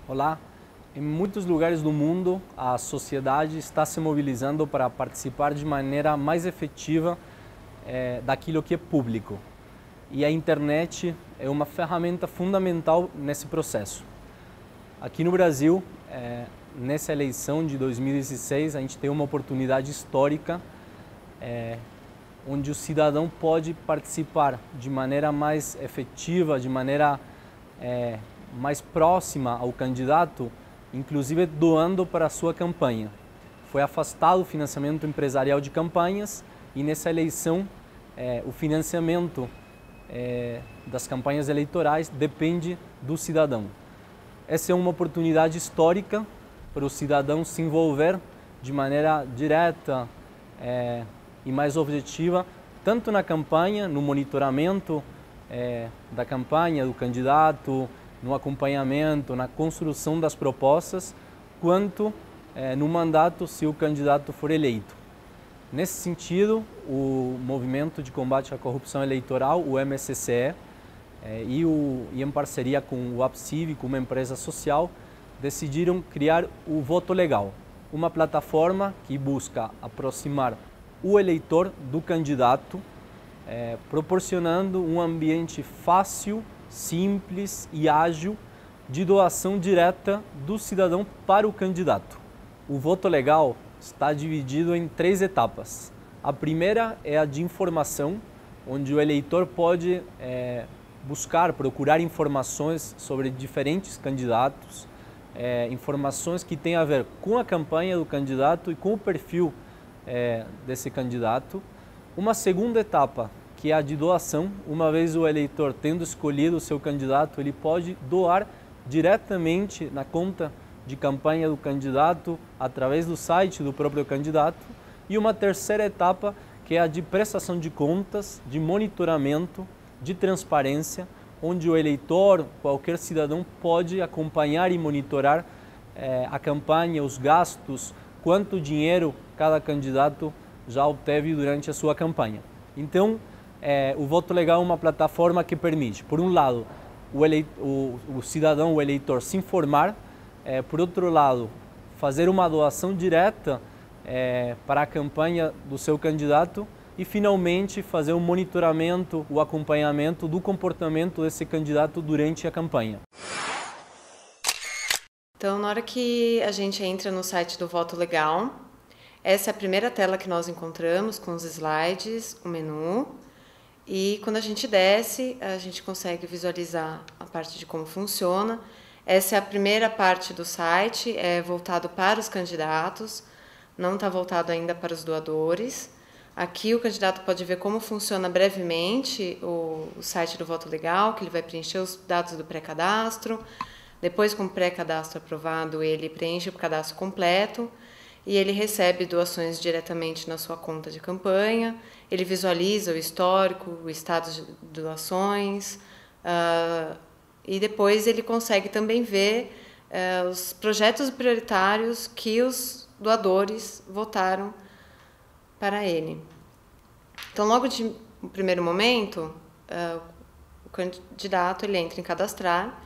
Olá, em muitos lugares do mundo a sociedade está se mobilizando para participar de maneira mais efetiva daquilo que é público. E a internet é uma ferramenta fundamental nesse processo. Aqui no Brasil, nessa eleição de 2016, a gente tem uma oportunidade histórica onde o cidadão pode participar de maneira mais efetiva, de maneira mais próxima ao candidato, inclusive doando para a sua campanha. Foi afastado o financiamento empresarial de campanhas e nessa eleição o financiamento das campanhas eleitorais depende do cidadão. Essa é uma oportunidade histórica para o cidadão se envolver de maneira direta e mais objetiva, tanto na campanha, no monitoramento da campanha, do candidato, no acompanhamento, na construção das propostas, quanto no mandato se o candidato for eleito. Nesse sentido, o Movimento de Combate à Corrupção Eleitoral, o MSCE, e em parceria com o AppCívico, uma empresa social, decidiram criar o Voto Legal, uma plataforma que busca aproximar o eleitor do candidato, proporcionando um ambiente fácil, simples e ágil de doação direta do cidadão para o candidato. O voto legal está dividido em 3 etapas. A primeira é a de informação, onde o eleitor pode procurar informações sobre diferentes candidatos, informações que têm a ver com a campanha do candidato e com o perfil desse candidato. Uma segunda etapa, que é a de doação. Uma vez o eleitor tendo escolhido o seu candidato, ele pode doar diretamente na conta de campanha do candidato, através do site do próprio candidato. E uma terceira etapa, que é a de prestação de contas, de monitoramento, de transparência, onde o eleitor, qualquer cidadão, pode acompanhar e monitorar a campanha, os gastos, quanto dinheiro cada candidato já obteve durante a sua campanha. Então, o Voto Legal é uma plataforma que permite, por um lado, o cidadão, o eleitor, se informar, por outro lado, fazer uma doação direta para a campanha do seu candidato e, finalmente, fazer o monitoramento, o acompanhamento do comportamento desse candidato durante a campanha. Então, na hora que a gente entra no site do Voto Legal, essa é a primeira tela que nós encontramos com os slides, o menu. E quando a gente desce, a gente consegue visualizar a parte de como funciona. Essa é a primeira parte do site, é voltado para os candidatos, não está voltado ainda para os doadores. Aqui o candidato pode ver como funciona brevemente o site do Voto Legal, que ele vai preencher os dados do pré-cadastro. Depois, com o pré-cadastro aprovado, ele preenche o cadastro completo e ele recebe doações diretamente na sua conta de campanha. Ele visualiza o histórico, o status de doações, e depois ele consegue também ver os projetos prioritários que os doadores votaram para ele. Então, logo no primeiro momento, o candidato ele entra em cadastrar,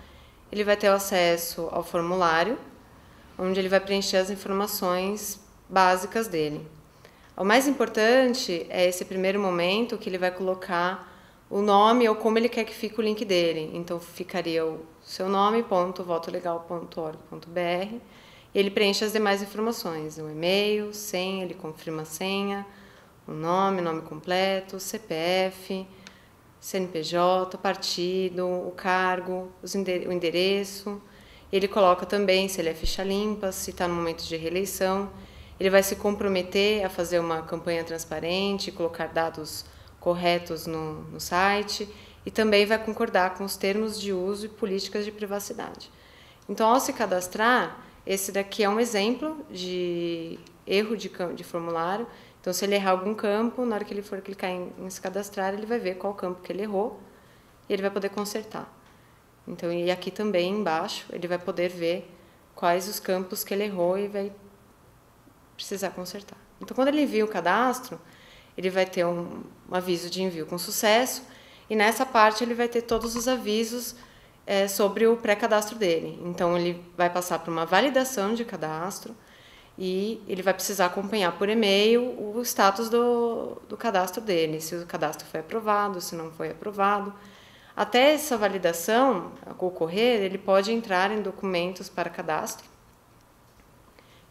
ele vai ter acesso ao formulário, onde ele vai preencher as informações básicas dele. O mais importante é esse primeiro momento que ele vai colocar o nome ou como ele quer que fique o link dele. Então, ficaria o seu nome.votolegal.org.br e ele preenche as demais informações, o e-mail, senha, ele confirma a senha, o nome completo, CPF, CNPJ, partido, o cargo, o endereço. Ele coloca também se ele é ficha limpa, se está no momento de reeleição. Ele vai se comprometer a fazer uma campanha transparente, colocar dados corretos no site e também vai concordar com os termos de uso e políticas de privacidade. Então, ao se cadastrar, esse daqui é um exemplo de erro de formulário. Então, se ele errar algum campo, na hora que ele for clicar em se cadastrar, ele vai ver qual campo que ele errou e ele vai poder consertar. Então, e aqui também embaixo, ele vai poder ver quais os campos que ele errou e vai precisar consertar. Então, quando ele envia o cadastro, ele vai ter um aviso de envio com sucesso e nessa parte ele vai ter todos os avisos sobre o pré-cadastro dele. Então, ele vai passar por uma validação de cadastro e ele vai precisar acompanhar por e-mail o status do cadastro dele, se o cadastro foi aprovado, se não foi aprovado. Até essa validação ocorrer, ele pode entrar em documentos para cadastro.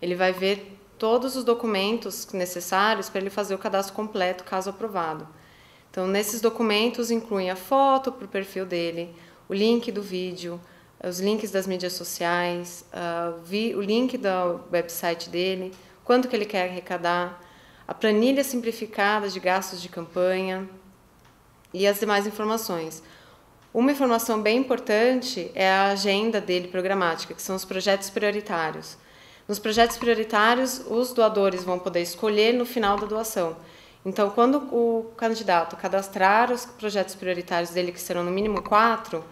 Ele vai ver todos os documentos necessários para ele fazer o cadastro completo, caso aprovado. Então, nesses documentos incluem a foto para o perfil dele, o link do vídeo, os links das mídias sociais, o link do website dele, quanto que ele quer arrecadar, a planilha simplificada de gastos de campanha e as demais informações. Uma informação bem importante é a agenda dele programática, que são os projetos prioritários. Nos projetos prioritários, os doadores vão poder escolher no final da doação. Então, quando o candidato cadastrar os projetos prioritários dele, que serão no mínimo 4,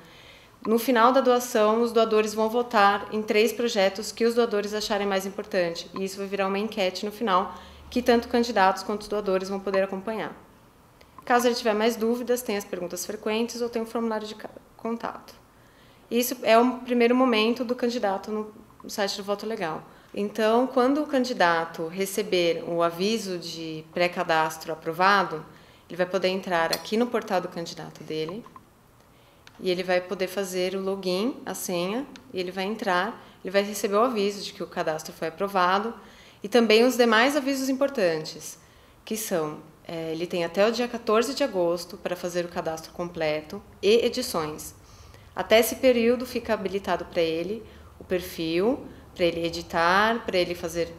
no final da doação, os doadores vão votar em 3 projetos que os doadores acharem mais importante. E isso vai virar uma enquete no final, que tanto candidatos quanto os doadores vão poder acompanhar. Caso ele tiver mais dúvidas, tem as perguntas frequentes ou tem um formulário de contato. Isso é o primeiro momento do candidato no site do Voto Legal. Então, quando o candidato receber o aviso de pré-cadastro aprovado, ele vai poder entrar aqui no portal do candidato dele e ele vai poder fazer o login, a senha, e ele vai entrar, ele vai receber o aviso de que o cadastro foi aprovado e também os demais avisos importantes, que são, ele tem até o dia 14 de agosto para fazer o cadastro completo e edições. Até esse período fica habilitado para ele o perfil, para ele editar, para ele fazer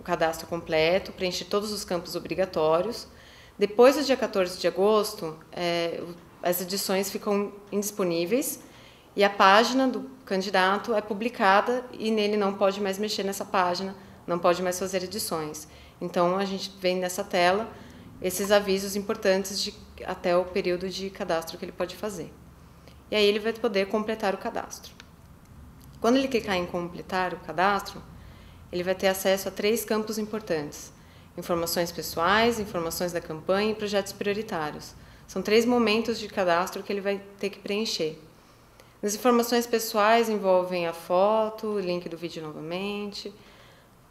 o cadastro completo, preencher todos os campos obrigatórios. Depois do dia 14 de agosto, as edições ficam indisponíveis e a página do candidato é publicada e nele não pode mais mexer nessa página, não pode mais fazer edições. Então, a gente vê nessa tela esses avisos importantes até o período de cadastro que ele pode fazer. E aí ele vai poder completar o cadastro. Quando ele clicar em completar o cadastro, ele vai ter acesso a 3 campos importantes: informações pessoais, informações da campanha e projetos prioritários. São 3 momentos de cadastro que ele vai ter que preencher. As informações pessoais envolvem a foto, o link do vídeo novamente,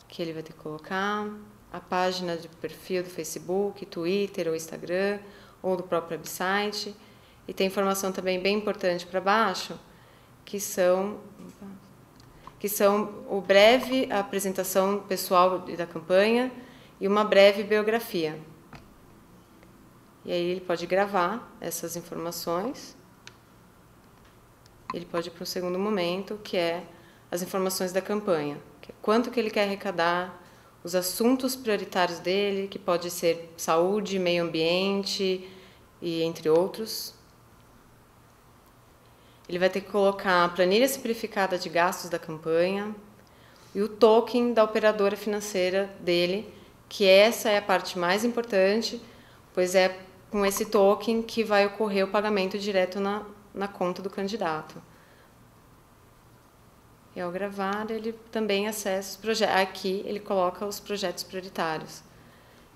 que ele vai ter que colocar, a página de perfil do Facebook, Twitter ou Instagram, ou do próprio website. E tem informação também bem importante para baixo, que são o breve apresentação pessoal da campanha e uma breve biografia. E aí ele pode gravar essas informações. Ele pode ir para o segundo momento, que é as informações da campanha. Que é quanto que ele quer arrecadar, os assuntos prioritários dele, que pode ser saúde, meio ambiente e entre outros. Ele vai ter que colocar a planilha simplificada de gastos da campanha e o token da operadora financeira dele, que essa é a parte mais importante, pois é com esse token que vai ocorrer o pagamento direto na conta do candidato. E ao gravar, ele também acessa os projetos. Aqui ele coloca os projetos prioritários.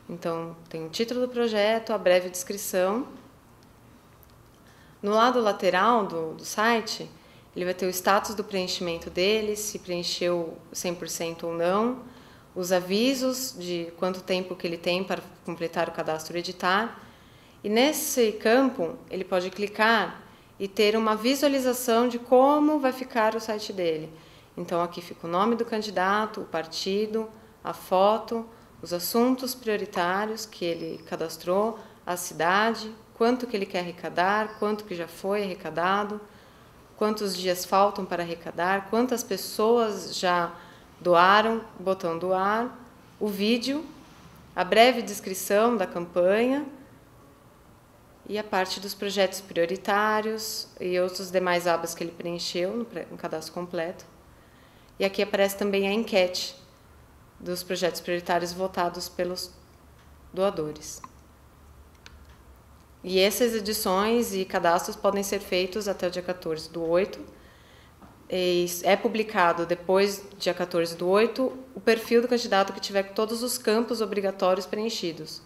Então, tem o título do projeto, a breve descrição. No lado lateral do site, ele vai ter o status do preenchimento dele, se preencheu 100% ou não, os avisos de quanto tempo que ele tem para completar o cadastro e editar. E nesse campo, ele pode clicar e ter uma visualização de como vai ficar o site dele. Então, aqui fica o nome do candidato, o partido, a foto, os assuntos prioritários que ele cadastrou, a cidade, quanto que ele quer arrecadar, quanto que já foi arrecadado, quantos dias faltam para arrecadar, quantas pessoas já doaram, botão doar, o vídeo, a breve descrição da campanha e a parte dos projetos prioritários e outros demais abas que ele preencheu no cadastro completo. E aqui aparece também a enquete dos projetos prioritários votados pelos doadores. E essas edições e cadastros podem ser feitos até o dia 14/8. É publicado depois do dia 14/8 o perfil do candidato que tiver todos os campos obrigatórios preenchidos.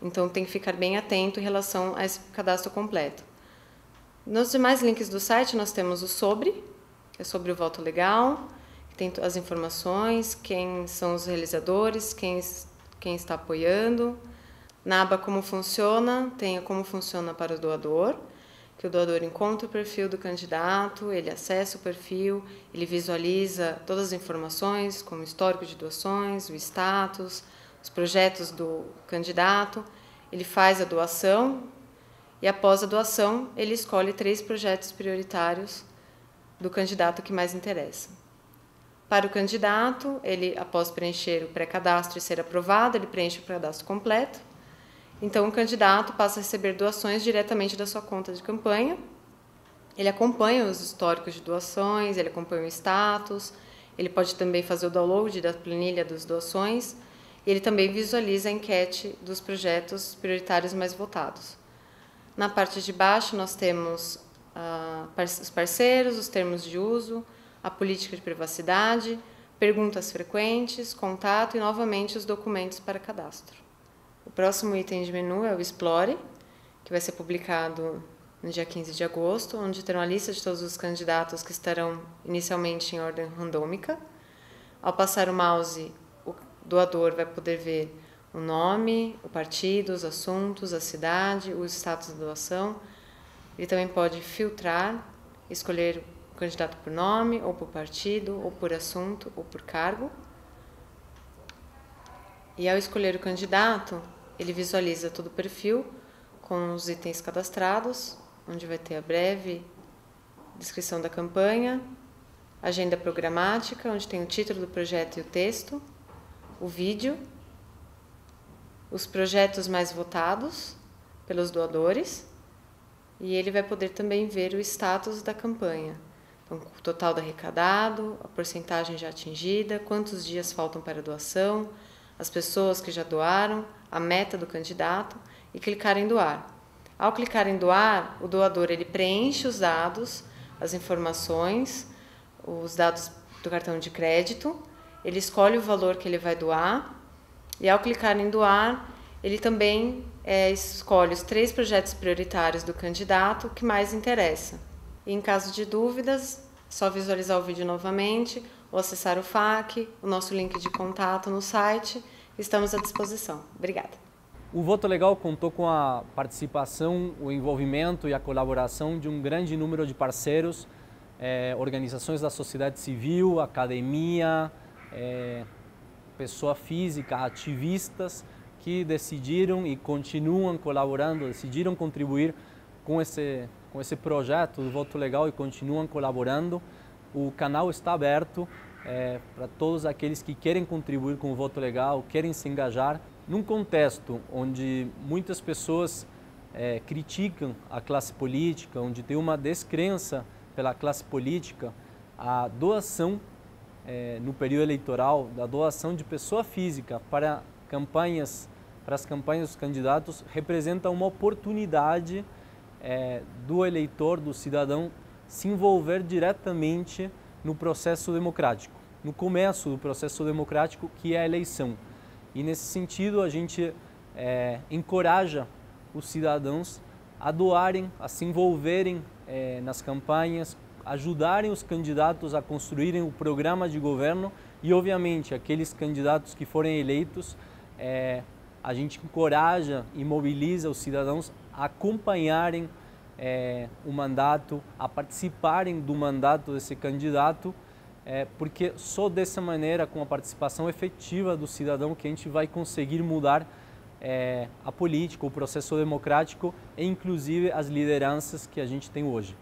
Então tem que ficar bem atento em relação a esse cadastro completo. Nos demais links do site nós temos o sobre, que é sobre o voto legal, que tem as informações, quem são os realizadores, quem está apoiando. Na aba como funciona, tem como funciona para o doador, que o doador encontra o perfil do candidato, ele acessa o perfil, ele visualiza todas as informações, como o histórico de doações, o status, os projetos do candidato, ele faz a doação e após a doação ele escolhe 3 projetos prioritários do candidato que mais interessa. Para o candidato, ele após preencher o pré-cadastro e ser aprovado, ele preenche o cadastro completo. Então, o candidato passa a receber doações diretamente da sua conta de campanha. Ele acompanha os históricos de doações, ele acompanha o status, ele pode também fazer o download da planilha das doações e ele também visualiza a enquete dos projetos prioritários mais votados. Na parte de baixo, nós temos os parceiros, os termos de uso, a política de privacidade, perguntas frequentes, contato e, novamente, os documentos para cadastro. O próximo item de menu é o Explore, que vai ser publicado no dia 15 de agosto, onde terá uma lista de todos os candidatos que estarão inicialmente em ordem randômica. Ao passar o mouse, o doador vai poder ver o nome, o partido, os assuntos, a cidade, o status da doação. Ele também pode filtrar, escolher o candidato por nome, ou por partido, ou por assunto, ou por cargo. E ao escolher o candidato, ele visualiza todo o perfil com os itens cadastrados, onde vai ter a breve descrição da campanha, agenda programática, onde tem o título do projeto e o texto, o vídeo, os projetos mais votados pelos doadores, e ele vai poder também ver o status da campanha. Então, o total do arrecadado, a porcentagem já atingida, quantos dias faltam para a doação, as pessoas que já doaram, a meta do candidato e clicar em doar. Ao clicar em doar, o doador ele preenche os dados, as informações, os dados do cartão de crédito, ele escolhe o valor que ele vai doar e ao clicar em doar, ele também escolhe os 3 projetos prioritários do candidato que mais interessa. E em caso de dúvidas, é só visualizar o vídeo novamente ou acessar o FAQ, o nosso link de contato no site. Estamos à disposição. Obrigada. O Voto Legal contou com a participação, o envolvimento e a colaboração de um grande número de parceiros, organizações da sociedade civil, academia, pessoa física, ativistas que decidiram e continuam colaborando, decidiram contribuir com esse projeto do Voto Legal e continuam colaborando. O canal está aberto para todos aqueles que querem contribuir com o Voto Legal, querem se engajar. Num contexto onde muitas pessoas criticam a classe política, onde tem uma descrença pela classe política, a doação no período eleitoral, da doação de pessoa física para as campanhas dos candidatos, representa uma oportunidade do eleitor, do cidadão, se envolver diretamente no processo democrático, no começo do processo democrático, que é a eleição. E nesse sentido a gente encoraja os cidadãos a doarem, a se envolverem nas campanhas, ajudarem os candidatos a construírem o programa de governo e, obviamente, aqueles candidatos que forem eleitos, a gente encoraja e mobiliza os cidadãos a acompanharem o mandato, a participarem do mandato desse candidato, porque só dessa maneira, com a participação efetiva do cidadão, que a gente vai conseguir mudar a política, o processo democrático e inclusive as lideranças que a gente tem hoje.